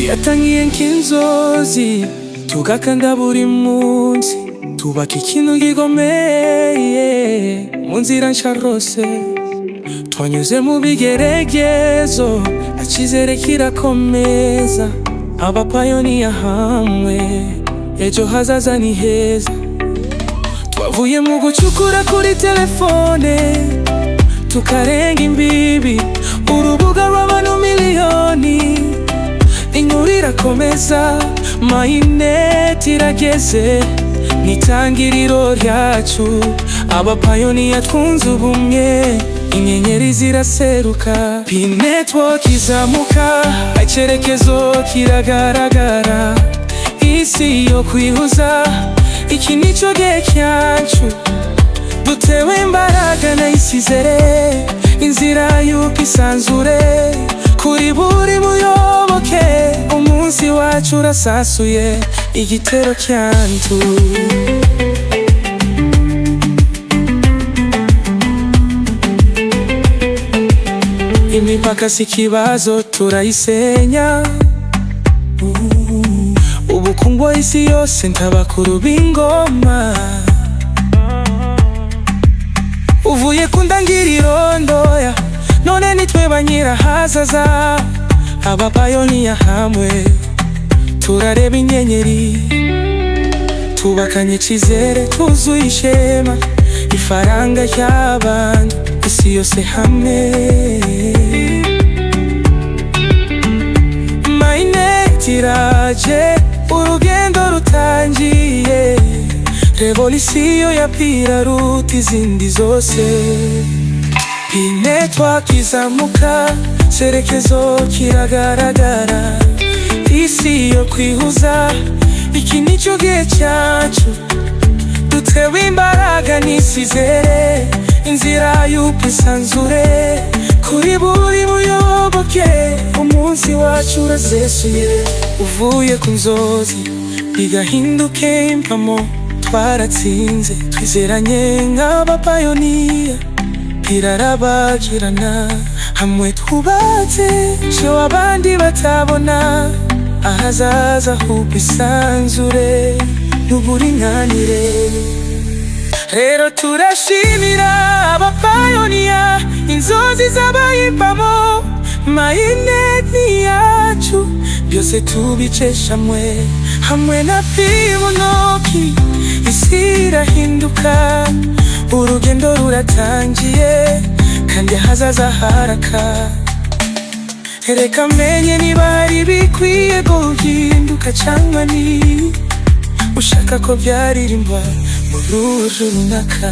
yatangiye nk'inzozi tugakanda buri munsi, tubaka ikintu gikomeye mu nzira nshya rwose. Twanyuze mu bigeragezo, icyizere kirakomeza. Abapayoniya hamwe, ejo hazaza ni heza. Twavuye mu gucukura kuri telefone, tukarenga imbibi, urubuga rw'abantu miliyoni. Inkuru irakomeza, Mainnet irageze, n'itangiriro ryacu. Abapayoniya twunze ubumwe, inyenyeri ziraseruka. P-Network izamuka, icyerekezo kiragaragara. Isi yo kwihuza, iki nicyo gihe cyacu. Dutewe imbaraga na icyizere, inzira y'ubwisanzure. Kuri buri muyoboke, umunsi wacu urasasuye, igitero cyantu. Imipaka si ikibazo, turayisenya. Ubukungu isi yose nk'abakuru b'ingoma. Uvuye ku ndangiriro ndoya, none nitwe ba nyirahazaza. Abapayoniya hamwe, turareba inyenyeri. Tubakanye icyizere, twuzuye ishema. Ifaranga ry'abantu, isi yose hamwe. Mainnet iraje, urugendo rutangiye. Revolisiyo ya piraruta izindi zose. P-Network izamuka, icyerekezo kiragaragara. Isi yo kwihuza, iki nicyo gihe cyacu. Dutewe imbaraga n'icyizere, inzira y'ubwisanzure. Kuri buri muyoboke, umunsi wacu urasesuye. Uvuye ku nzozi, bigahinduke impamo. Twaratsinze, twizeranye nk'abapayoniya. Irarabagirana, hamwe twubatse icyo abandi batabona. Ahazaza h'ubwisanzure n'uburinganire. Rero turashimira abapayoniya, inzozi z'abayivamo. Mainnet ni yacu, byose tubicesha hamwe na P-Network. Isi irahinduka, urugendo ruratangiye, kandi hazaza haraka. Reka menye niba hari bikwiye guhinduka cyangwa ni ushaka ko byaririmba mu ruhu runaka.